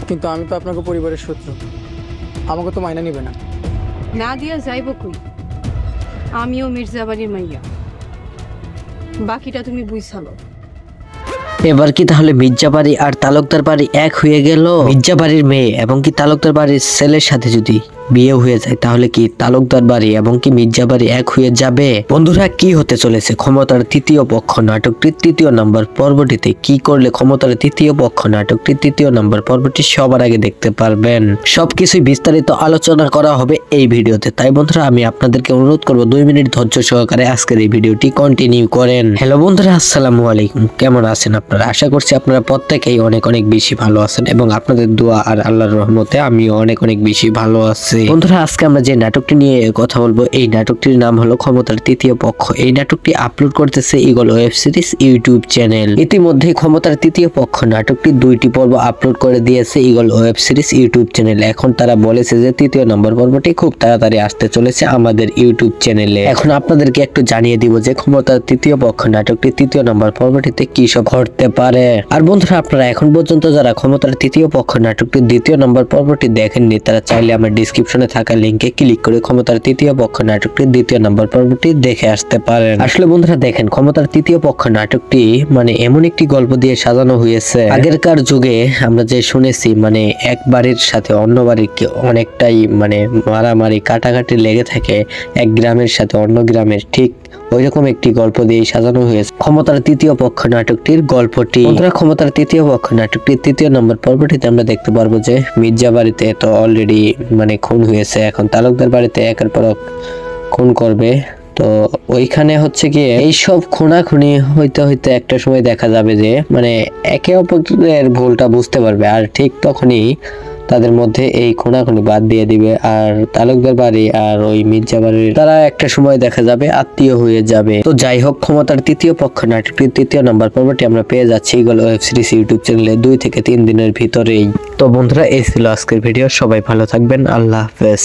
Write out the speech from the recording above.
কিন্তু আমি তো আপনাকে পরিবারের শত্রু, আমাকে তো মাইনা নিবে না। না দিয়া যাইব কই? আমিও মির্জা বাড়ির মাইয়া, বাকিটা তুমি বুঝালো। এবার কি তাহলে মির্জা বাড়ি আর তালুকদার বাড়ি এক হয়ে গেল? মির্জা বাড়ির মেয়ে এবং কি তালুকদার বাড়ির ছেলের সাথে যদি বিয়ে হয়ে যায় তাহলে কি তালুকদার বাড়ি এবং কি মির্জা বাড়ি এক হয়ে যাবে? বন্ধুরা, কি হতে চলেছে ক্ষমতার তৃতীয় পক্ষ নাটকটির তৃতীয় নম্বর পর্বটিতে? কি করলে ক্ষমতার তৃতীয় পক্ষ নাটকটির তৃতীয় নম্বর পর্বটি সবার আগে দেখতে পারবেন? সবকিছুই বিস্তারিত আলোচনা করা হবে এই ভিডিওতে। তাই বন্ধুরা, আমি আপনাদেরকে অনুরোধ করব 2 মিনিট ধৈর্য সহকারে আজকের এই ভিডিওটি কন্টিনিউ করেন। হ্যালো বন্ধুরা, আসসালামু আলাইকুম। কেমন আছেন আপনারা? আশা করছি আপনারা প্রত্যেকেই অনেক অনেক বেশি ভালো আছেন এবং আপনাদের দোয়া আর আল্লাহর রহমতে আমিও অনেক অনেক বেশি ভালো আছি। বন্ধুরা, আজকে আমরা যে নাটকটি নিয়ে কথা বলবো এই নাটকটির নাম হলো ক্ষমতার তৃতীয় পক্ষ। এই নাটকটি আপলোড করতেছে eagle web series YouTube channel. ইতিমধ্যে ক্ষমতার তৃতীয় পক্ষ নাটকটি 2টি পর্ব আপলোড করে দিয়েছে eagle web series YouTube channel. এখন তারা বলেছে যে তৃতীয় নম্বর পর্বটি খুব তাড়াতাড়ি আসতে চলেছে আমাদের ইউটিউব চ্যানেলে। এখন আপনাদেরকে একটু জানিয়ে দিব যে ক্ষমতার তৃতীয় পক্ষ নাটকটি তৃতীয় নম্বর পর্বটিতে কি সব ঘটতে পারে। আর বন্ধুরা, আপনারা এখন পর্যন্ত যারা ক্ষমতার তৃতীয় পক্ষ নাটকটির দ্বিতীয় নম্বর পর্বটি দেখেননি তারা চাইলে আমার ডিসক্রিপশনে থাকা লিংকে ক্লিক করে ক্ষমতার তৃতীয় পক্ষ নাটকটির দ্বিতীয় নম্বর পর্বটি দেখে আসতে পারেন। আসলে বন্ধুরা দেখেন, ক্ষমতার তৃতীয় পক্ষ নাটকটি মানে এমন একটি গল্প দিয়ে সাজানো হয়েছে। আগেরকার যুগে আমরা যে শুনেছি মানে এক বাড়ির সাথে অন্য বাড়ির অনেকটাই মানে মারামারি কাটাকাটি লেগে থাকে এক গ্রামের সাথে অন্য গ্রামের, ঠিক ওইরকম একটি গল্প দিয়ে সাজানো হয়েছে ক্ষমতার তৃতীয় পক্ষ নাটকটির গল্পটি। বন্ধুরা, ক্ষমতার তৃতীয় পক্ষ নাটকটির তৃতীয় নম্বর পর্বটিতে আমরা দেখতে পারবো যে মির্জা বাড়িতে তো অলরেডি মানে খুন হয়েছে, এখন তালুকদার বাড়িতে একের পর এক খুন করবে। তো ওইখানে হচ্ছে গিয়ে এইসব খুনাখুনি হইতে হইতে একটা সময় দেখা যাবে যে মানে একে অপরের ভুলটা বুঝতে পারবে, আর ঠিক তখনই তাদের মধ্যে এই খুনাখুনি বাদ দিয়ে দিবে। আর তালুকদার বাড়ি আর ওই মির্জা বাড়ির তারা একটা সময় দেখা যাবে আত্মীয় হয়ে যাবে। তো যাই হোক, ক্ষমতার তৃতীয় পক্ষ নাটকটির তৃতীয় নম্বর পর্বটি আমরা পেয়ে যাচ্ছি ঈগল ওয়েব সিরিজ ইউটিউব চ্যানেলে 2 থেকে 3 দিনের ভিতরেই। তো বন্ধুরা, এই ছিল আজকের ভিডিও। সবাই ভালো থাকবেন। আল্লাহ হাফেজ।